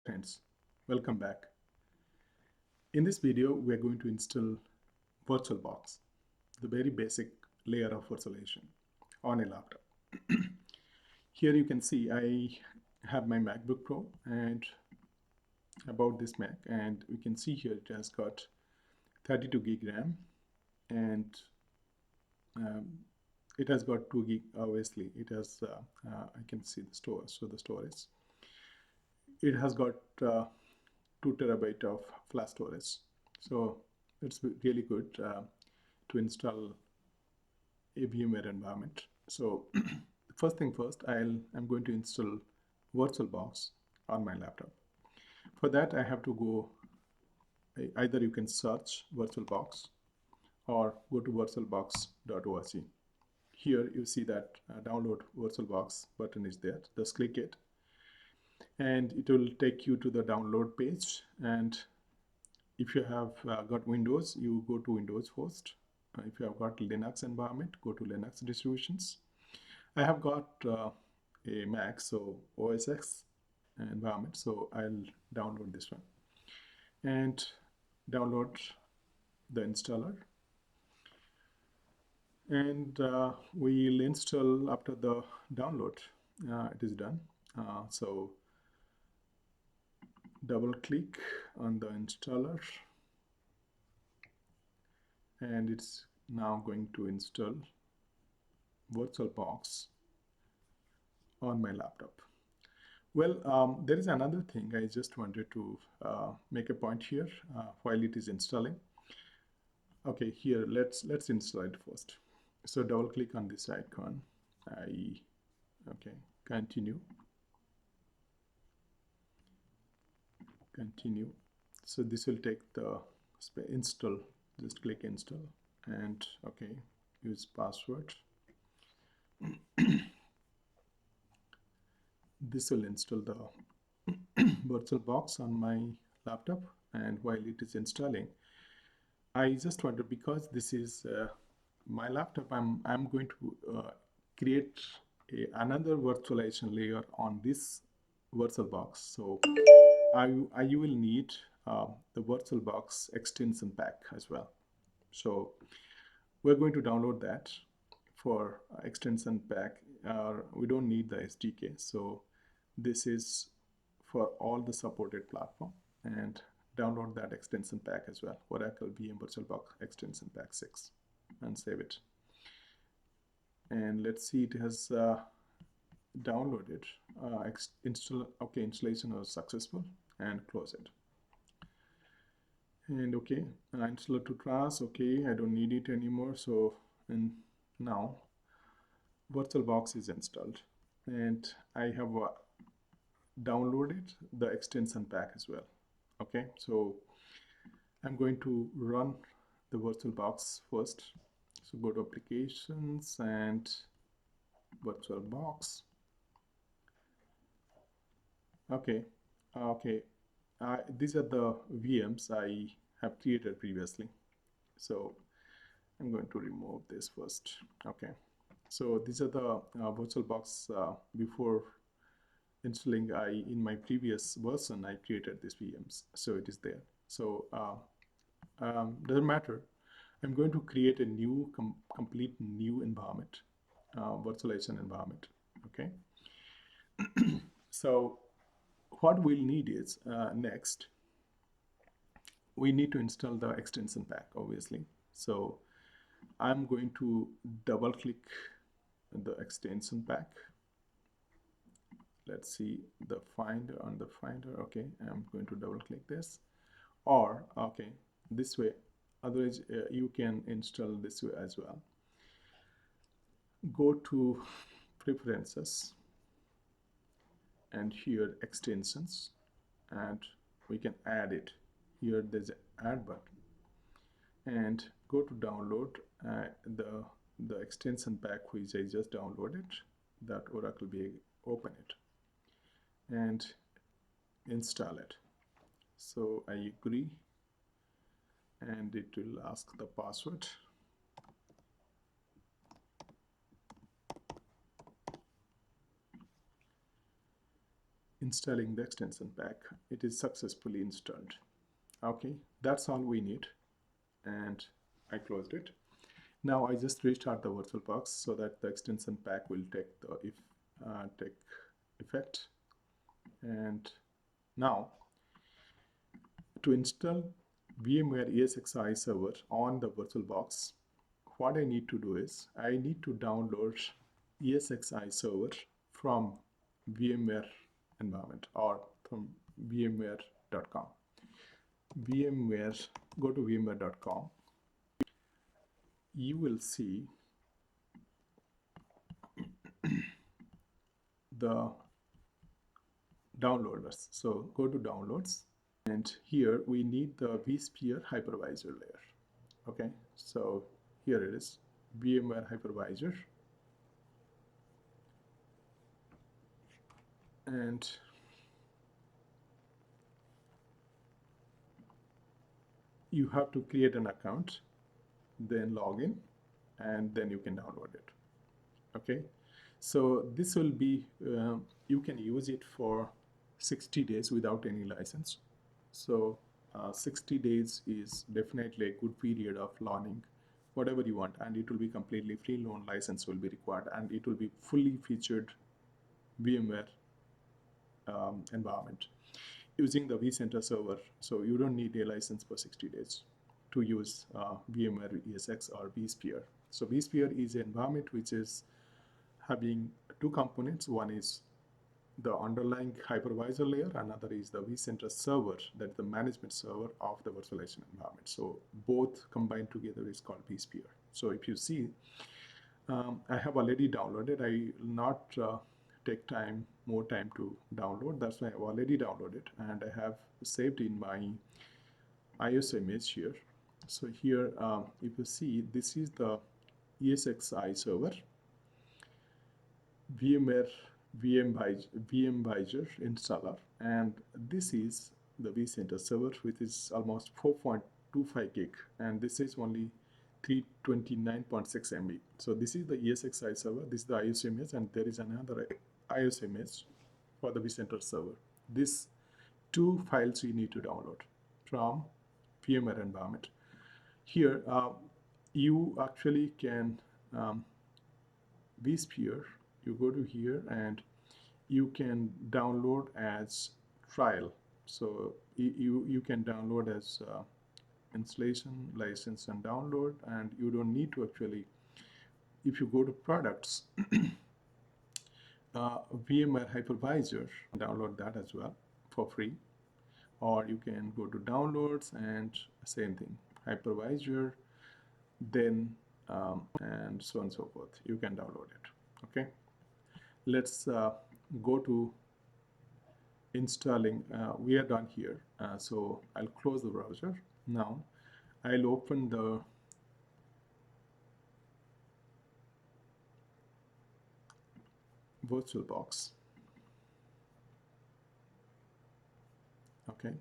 friends, welcome back. In this video we are going to install VirtualBox, the very basic layer of virtualization on a laptop. Here you can see I have my MacBook Pro and about this Mac, and we can see here it has got 32 gig RAM and it has got 2 gig. Obviously it has I can see the storage. It has got 2 terabyte of flash storage, so it's really good to install a Vmware environment. So first thing first, I'm going to install VirtualBox on my laptop. For that I have to go, either you can search VirtualBox or go to virtualbox.org. Here you see that download VirtualBox button is there. Just click it and it will take you to the download page. And if you have got Windows, you go to Windows first. If you have got Linux environment, go to Linux distributions. I have got a Mac, so OS X environment, so I'll download this one and download the installer, and we'll install after the download. It is done. So double click on the installer and it's now going to install VirtualBox on my laptop. Well, there is another thing I just wanted to make a point here while it is installing. Okay, here let's install it first. So double click on this icon. Okay, continue. So this will take the install. Just click install and okay, use password. This will install the VirtualBox on my laptop, and while it is installing, I just wonder, because this is my laptop, I'm going to create another virtualization layer on this VirtualBox. So you will need the VirtualBox extension pack as well. So we're going to download that for extension pack. We don't need the SDK, so this is for all the supported platform, and download that extension pack as well, Oracle VM VirtualBox extension pack 6, and save it. And let's see, it has downloaded. Installation was successful, and close it. And okay, installer to class. Okay, I don't need it anymore. So, and now VirtualBox is installed, and I have downloaded the extension pack as well. Okay, so I'm going to run the VirtualBox first. So go to applications and VirtualBox. Okay, these are the VMs I have created previously. So I'm going to remove this first. Okay, so these are the VirtualBox before installing. In my previous version I created these VMs, so it is there. So doesn't matter. I'm going to create a new complete new environment, virtualization environment. Okay. So what we'll need is next we need to install the extension pack, obviously. So I'm going to double click the extension pack. Let's see the finder on the finder. Okay, I'm going to double click this, or okay, this way. Otherwise you can install this way as well. Go to preferences and here extensions, and we can add it. Here there's an add button, and go to download the extension pack which I just downloaded, that Oracle VA. Open it and install it. So I agree, and it will ask the password. installing the extension pack. It is successfully installed. Okay, that's all we need, and I closed it. Now I just restart the VirtualBox so that the extension pack will take effect. And now to install VMware ESXi server on the VirtualBox, what I need to do is I need to download ESXi server from VMware environment or from vmware.com. Go to vmware.com. You will see the downloaders. So go to downloads, and here we need the vSphere hypervisor layer. Okay, so here it is, VMware hypervisor, and you have to create an account, then log in, and then you can download it. Okay, so this will be you can use it for 60 days without any license. So 60 days is definitely a good period of learning whatever you want, and it will be completely free. No license will be required, and it will be fully featured VMware environment using the vCenter server. So you don't need a license for 60 days to use VMware ESX or vSphere. So vSphere is an environment which is having two components. One is the underlying hypervisor layer, another is the vCenter server, that's the management server of the virtualization environment. So both combined together is called vSphere. So if you see, I have already downloaded. I will not take more time to download. That's why I've already downloaded, and I have saved in my iOS image here. So here, if you see, this is the ESXi server, VMware Vmware installer, and this is the vCenter server, which is almost 4.25 gig, and this is only 329.6 MB. So this is the ESXi server, this is the iOS image, and there is another iOS image for the vCenter server. These two files you need to download from VMware environment. Here you actually can vSphere, you go to here and you can download as trial. So you can download as installation, license, and download, and you don't need to actually, if you go to products, VMware hypervisor, download that as well for free, or you can go to downloads and same thing, hypervisor, then and so on and so forth, you can download it. Okay, let's go to installing. We are done here, so I'll close the browser. Now I'll open the VirtualBox. Okay,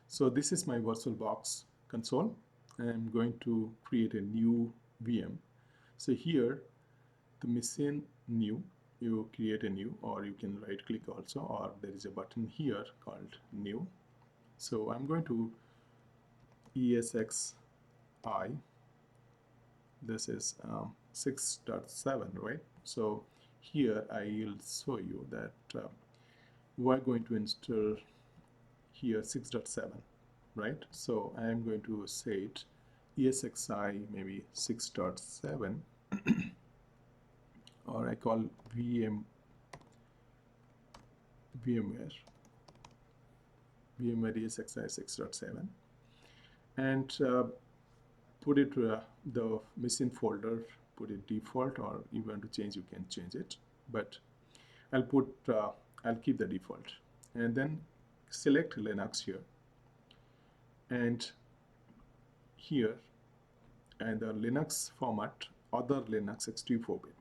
so this is my VirtualBox console. I'm going to create a new VM. So here, the machine new, you create a new, or you can right click also, or there is a button here called new. So I'm going to ESXi, this is 6.7, right? So here I will show you that we're going to install here 6.7, right? So I am going to say it ESXi maybe 6.7 or I call VMware ESXi 6.7, and put it to the machine folder, put it default, or you want to change, you can change it, but I'll keep the default, and then select Linux here, and here, and the Linux format, other Linux 64-bit.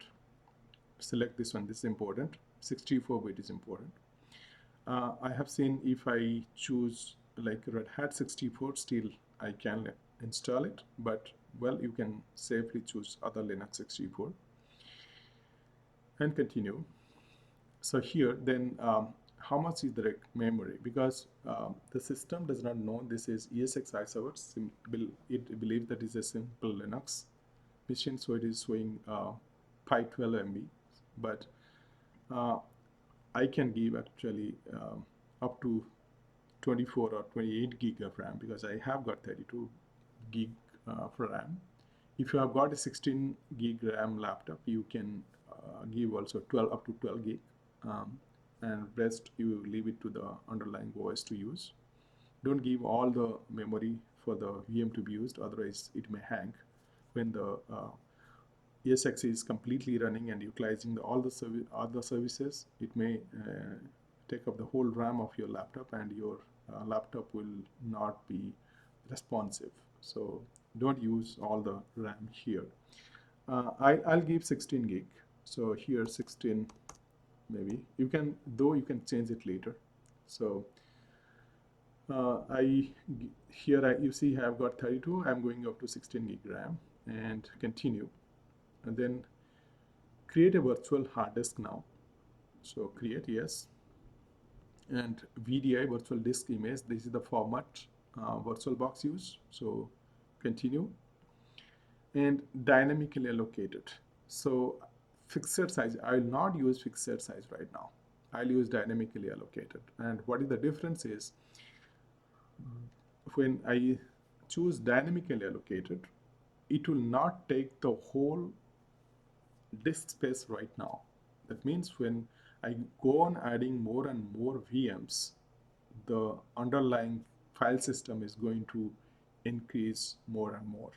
Select this one, this is important, 64-bit is important. I have seen if I choose like Red Hat 64, still I can install it, but well, you can safely choose other Linux 64 and continue. So here then how much is the memory, because the system does not know this is ESXi server. It believes that is a simple Linux machine, so it is showing 512 MB, but I can give actually up to 24 or 28 gig of RAM, because I have got 32 gig for RAM. If you have got a 16 gig RAM laptop, you can give also 12 up to 12 gig, and rest you leave it to the underlying OS to use. Don't give all the memory for the VM to be used, otherwise it may hang. When the ESX is completely running and utilizing all the services, it may take up the whole RAM of your laptop, and your laptop will not be responsive. So don't use all the RAM here. I'll give 16 gig. So here 16, maybe you can, though you can change it later. So you see I've got 32. I'm going up to 16 gig RAM and continue, and then create a virtual hard disk now. So create, yes, and VDI, virtual disk image. This is the format VirtualBox use. So continue, and dynamically allocated. So fixed size, I will not use fixed size right now. I'll use dynamically allocated. And what is the difference is, when I choose dynamically allocated, it will not take the whole disk space right now. That means when I go on adding more and more VMs, the underlying file system is going to increase more and more.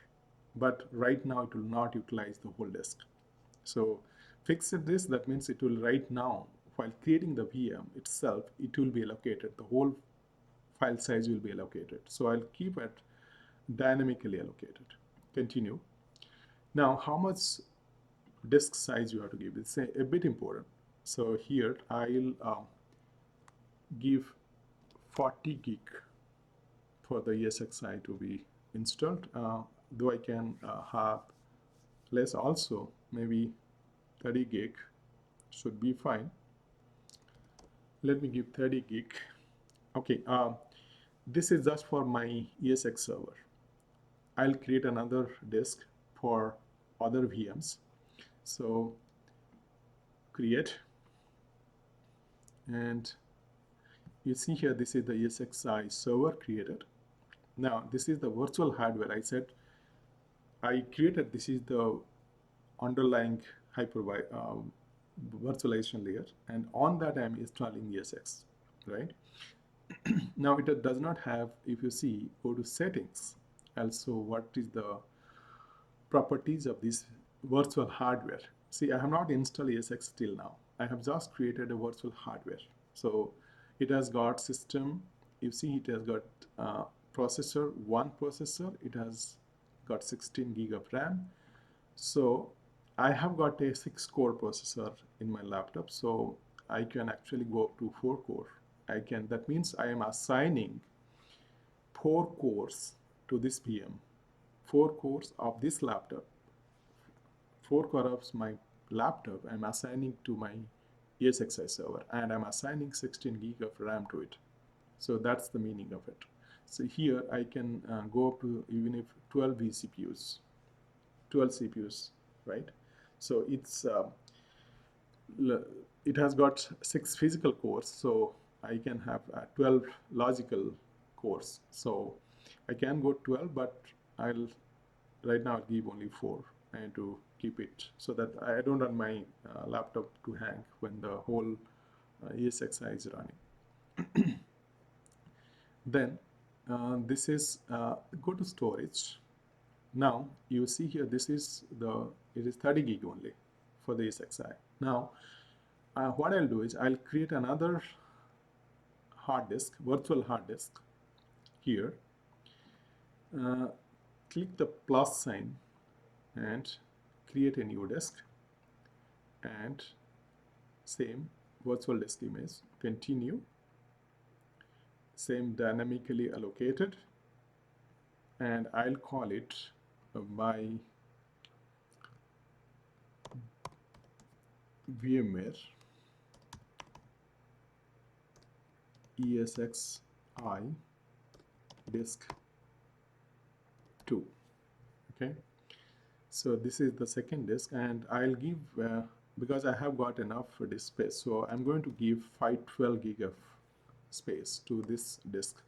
But right now it will not utilize the whole disk. So fixed disk, that means it will right now, while creating the VM itself, it will be allocated. The whole file size will be allocated. So I'll keep it dynamically allocated. Continue. Now, how much disk size you have to give? It's a bit important. So here I'll give 40 gig for the ESXi to be installed, though I can have less also, maybe 30 gig should be fine. Let me give 30 gig. Okay, this is just for my ESX server. I'll create another disk for other VMs. So create, and you see here, this is the ESXi server created. Now this is the virtual hardware. I said I created, this is the underlying virtualization layer, and on that I'm installing ESX, right? Now it does not have, if you see, go to settings, also what is the properties of this virtual hardware. See, I have not installed ESX till now. I have just created a virtual hardware. So it has got system, you see it has got processor, one processor, it has got 16 gig of RAM. So I have got a 6-core processor in my laptop, so I can actually go up to 4-core. That means I am assigning 4 cores to this VM, 4 cores of this laptop, 4 cores of my laptop I'm assigning to my ESXi server, and I'm assigning 16 gig of RAM to it. So that's the meaning of it. So here I can go up to even if 12 vCPUs, 12 CPUs, right? So it has got 6 physical cores, so I can have 12 logical cores. So I can go 12, but I'll right now give only 4, and to keep it so that I don't want my laptop to hang when the whole ESXi is running. Then this is go to storage. Now you see here, this is it is 30 gig only for the ESXi. Now what I'll do is I'll create another hard disk, virtual hard disk here. Click the plus sign and create a new disk, and same virtual disk image. Continue, same dynamically allocated, and I'll call it my Vmware. ESXi disk 2. Okay, so this is the second disk, and I'll give because I have got enough disk space, so I'm going to give 512 gig of space to this disk.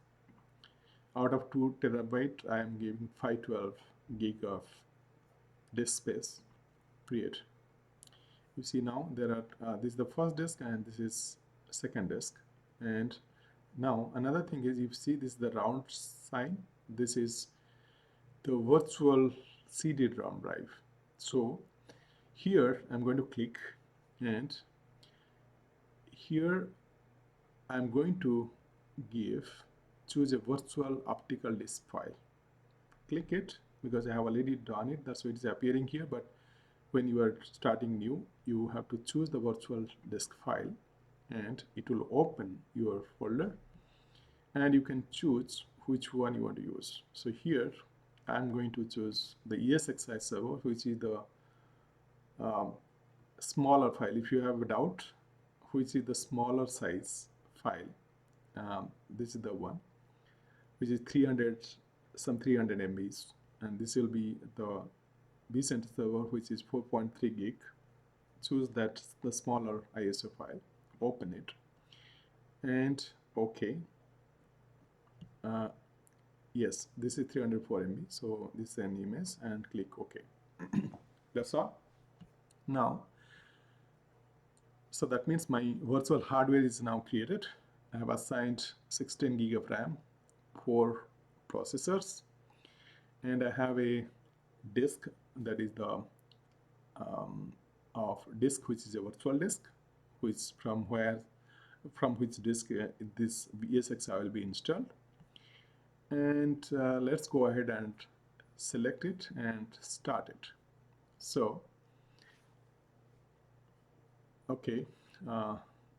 Out of 2 terabyte, I am giving 512 gig of disk space. Create. You see now there are this is the first disk and this is second disk. And now another thing is, you see this is the round sign. This is the virtual CD-ROM drive. So here I'm going to click, and here I'm going to choose a virtual optical disk file. Click it because I have already done it, that's why it is appearing here. But when you are starting new, you have to choose the virtual disk file, and it will open your folder, and you can choose which one you want to use. So here I'm going to choose the ESXi server, which is the smaller file. If you have a doubt which is the smaller size file, this is the one, which is 300 MBs, and this will be the vCenter server, which is 4.3 gig. Choose that, the smaller ISO file, open it, and okay. Yes, this is 304 MB, so this is an image, and click OK. That's all. Now, so that means my virtual hardware is now created. I have assigned 16 gig of RAM, 4 processors, and I have a disk, that is the of disk, which is a virtual disk, which from which disk this ESXi will be installed. And let's go ahead and select it and start it. So okay,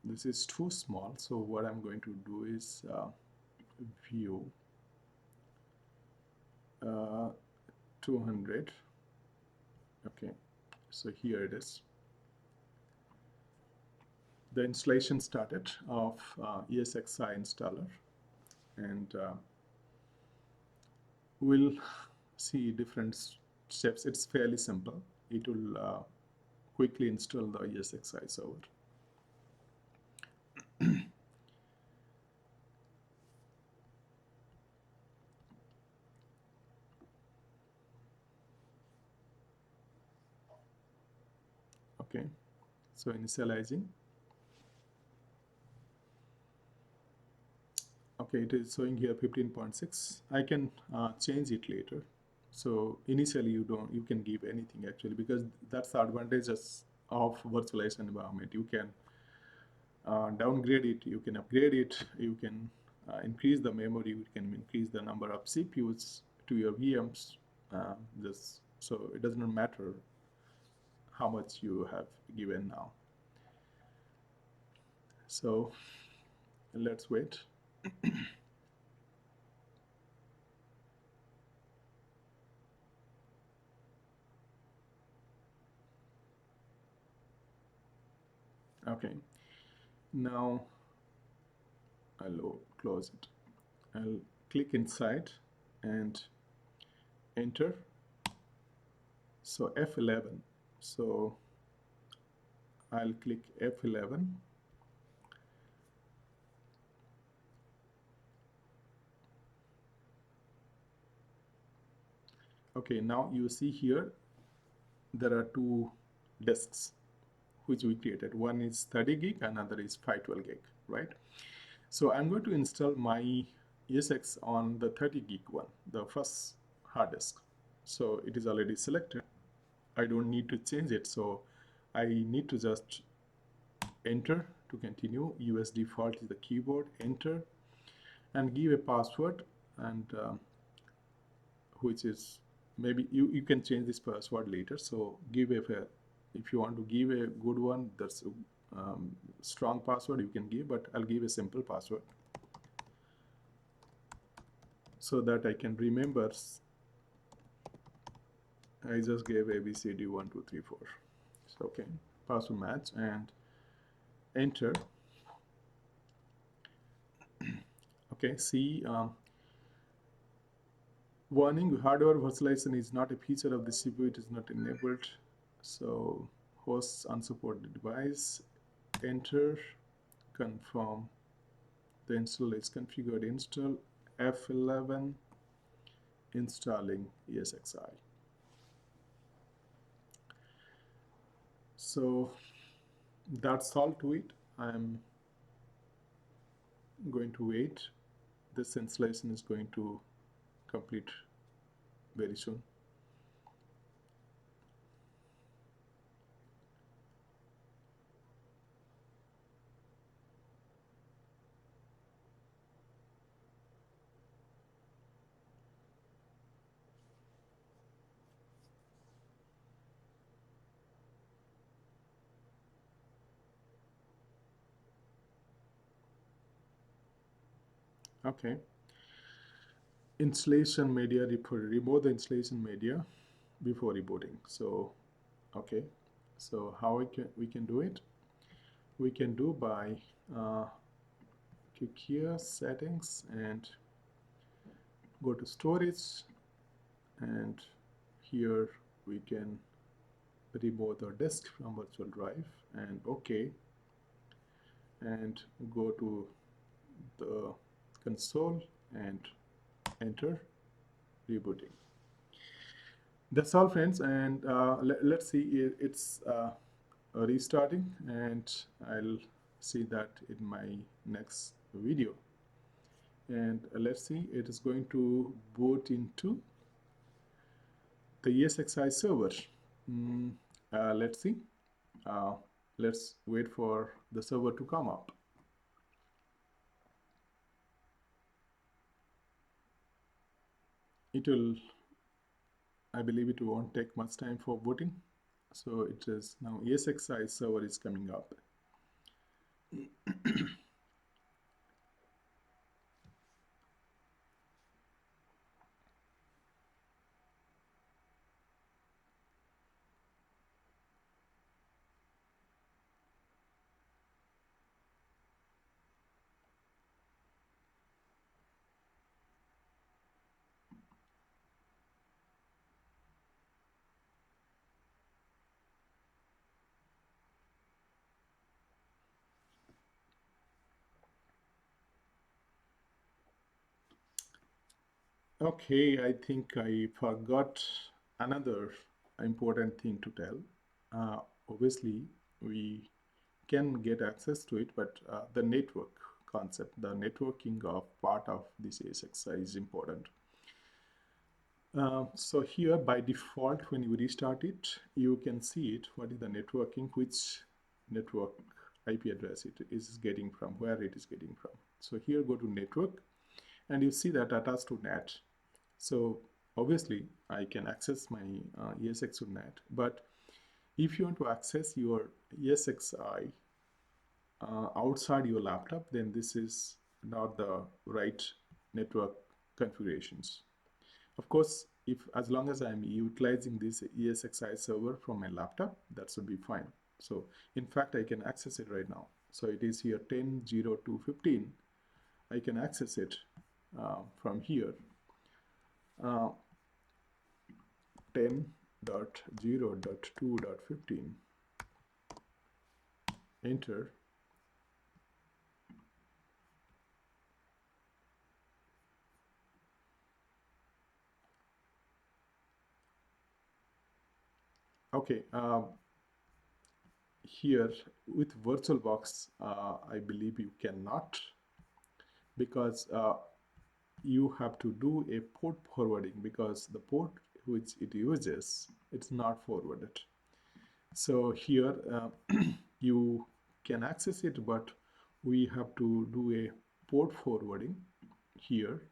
this is too small, so what I'm going to do is view 200. Okay, so here it is. The installation started of ESXi installer, and we'll see different steps. It's fairly simple. It will quickly install the ESXi server. Okay, so initializing. Okay, it is showing here 15.6. I can change it later. So initially you can give anything actually, because that's the advantages of virtualized environment. You can downgrade it, you can upgrade it, you can increase the memory, you can increase the number of CPUs to your VMs. So it does not matter how much you have given now. So let's wait. Okay, now I'll close it. I'll click inside and enter. So F11. So I'll click F11. Okay, now you see here there are 2 disks which we created. One is 30 gig, another is 512 gig, right? So I'm going to install my ESX on the 30 gig one, the first hard disk. So it is already selected. I don't need to change it, so I need to just enter to continue. US default is the keyboard, enter, and give a password, and which is, maybe you can change this password later. So give if you want to give a good one, that's a strong password you can give, but I'll give a simple password so that I can remember. I just gave ABCD 1 2 3 4. So okay, password match, and enter. Okay, see, warning, hardware virtualization is not a feature of the CPU, it is not enabled. So hosts unsupported device, enter, confirm the install is configured, install F11, installing ESXi. So that's all to it. I'm going to wait. This installation is going to complete very soon. Okay. Installation media, remove the installation media before rebooting. So, okay. So how we can do it? We can do by click here, settings, and go to storage, and here we can remove the disk from virtual drive, and okay, and go to the console and enter rebooting. That's all, friends, and let's see, it's restarting, and I'll see that in my next video. And let's see, it is going to boot into the ESXi server. Let's see. Uh, let's wait for the server to come up. It will, I believe it won't take much time for booting. So it is now ESXi server is coming up. Okay, I think I forgot another important thing to tell. Obviously, we can get access to it, but the network concept, the networking of part of this ESXi is important. So here by default, when you restart it, you can see it, what is the networking, which network IP address it is getting from, where it is getting from. So here go to network, and you see that attached to NAT. So obviously I can access my ESX to NAT, but if you want to access your ESXi outside your laptop, then this is not the right network configurations. Of course, if as long as I'm utilizing this ESXi server from my laptop, that should be fine. So in fact, I can access it right now. So it is here 10.02.15. I can access it from here. 10.0.2.15. Enter. Okay, here with VirtualBox, I believe you cannot, because you have to do a port forwarding, because the port which it uses, it's not forwarded. So here you can access it, but we have to do a port forwarding here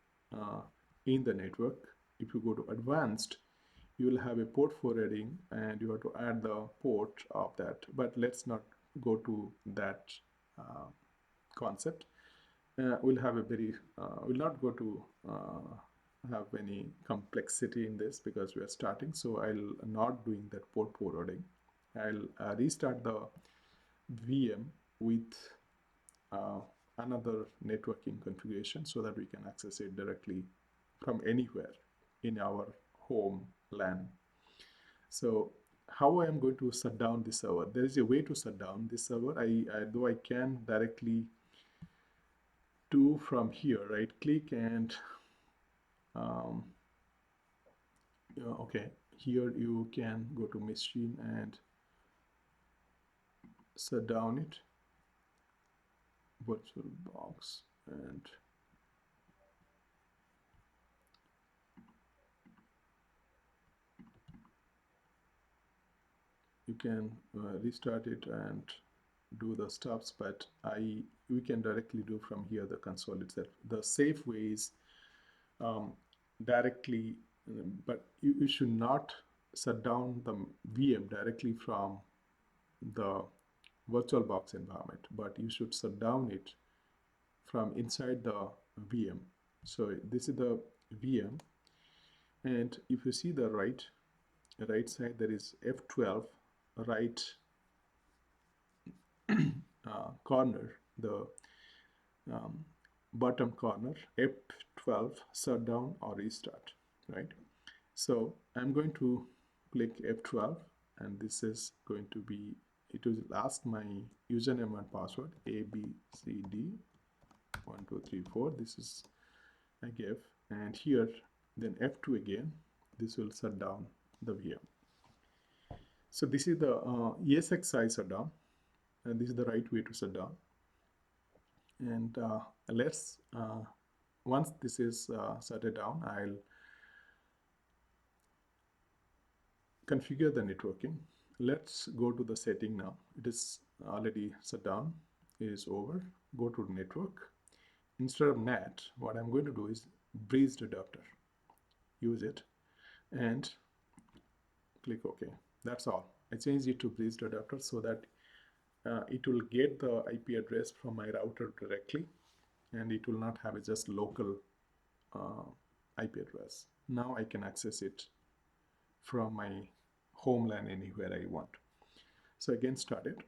in the network. If you go to advanced, you will have a port forwarding, and you have to add the port of that. But let's not go to that concept. We'll have a very, we'll not go to have any complexity in this, because we are starting. So I'll not doing that port forwarding. I'll restart the VM with another networking configuration so that we can access it directly from anywhere in our home LAN. So how I am going to shut down this server? There is a way to shut down this server. Though I can directly do from here, right click and okay, here you can go to machine and shut down it, VirtualBox, and you can restart it and do the steps, but we can directly do from here the console itself. The safe way is directly, but you should not shut down the VM directly from the VirtualBox environment, but you should shut down it from inside the VM. So this is the VM, and if you see the right side, there is F12 right corner, the bottom corner, F12 shutdown or restart, right? So I'm going to click F12, and this is going to be, it will ask my username and password, ABCD 1 2 3 4. This is I gave, and here then F2 again. This will shut down the VM. So this is the ESXi shutdown, and this is the right way to shut down. And let's once this is shut down, I'll configure the networking. Let's go to the setting now. It is already shut down, it is over. Go to network. Instead of NAT, what I'm going to do is bridged adapter. Use it and click OK. That's all. I changed it to bridged adapter so that it will get the IP address from my router directly, and it will not have a just local IP address. Now I can access it from my home LAN anywhere I want. So again, start it.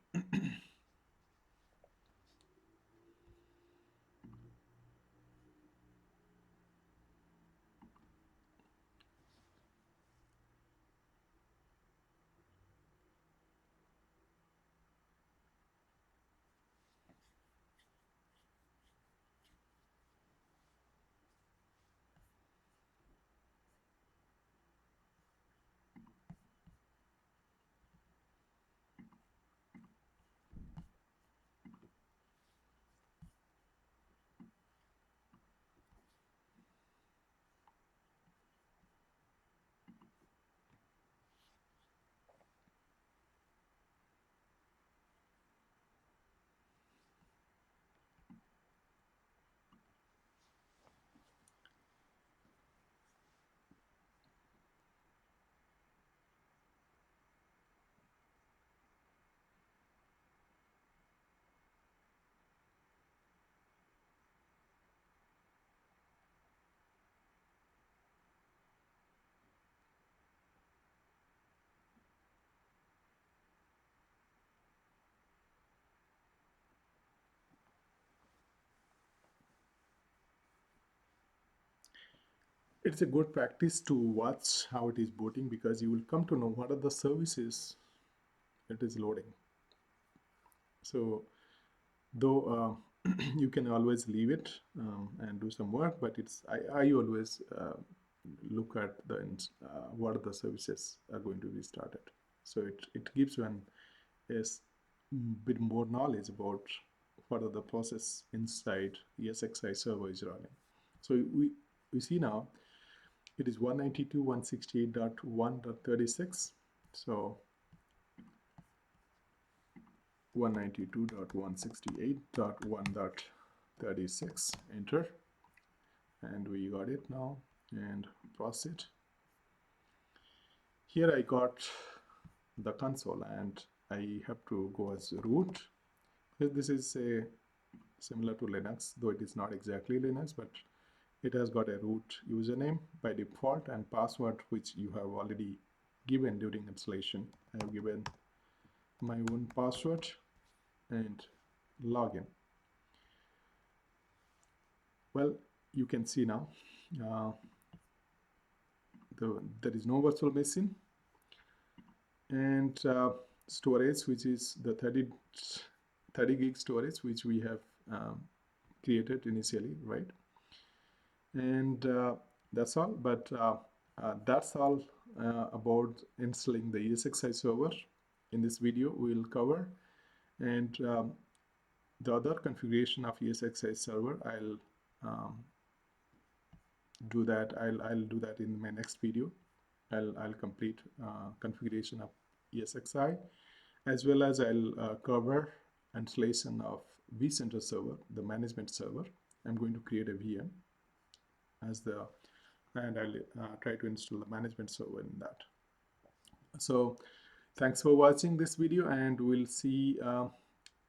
It's a good practice to watch how it is booting, because you will come to know what are the services it is loading. So though you can always leave it and do some work, but I always look at the what are the services are going to be started. So it gives you a bit more knowledge about what are the process inside ESXi server is running. So we see now it is 192.168.1.36. So 192.168.1.36, enter, and we got it now, and proceed. Here I got the console, and I have to go as root. This is similar to Linux, though it is not exactly Linux, but it has got a root username by default and password, which you have already given during installation. I have given my own password and login. well, you can see now there is no virtual machine, and storage, which is the 30 gig storage which we have created initially, right? And that's all. But that's all about installing the ESXi server. In this video we will cover, and the other configuration of ESXi server I'll do that. I'll do that in my next video. I'll complete configuration of ESXi, as well as I'll cover installation of vCenter server, the management server. I'm going to create a VM as the, and I'll try to install the management server in that. So thanks for watching this video, and we'll see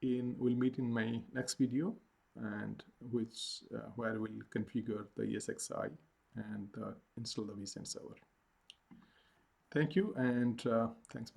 we'll meet in my next video, and where we'll configure the ESXi and install the vCenter server. Thank you, and thanks.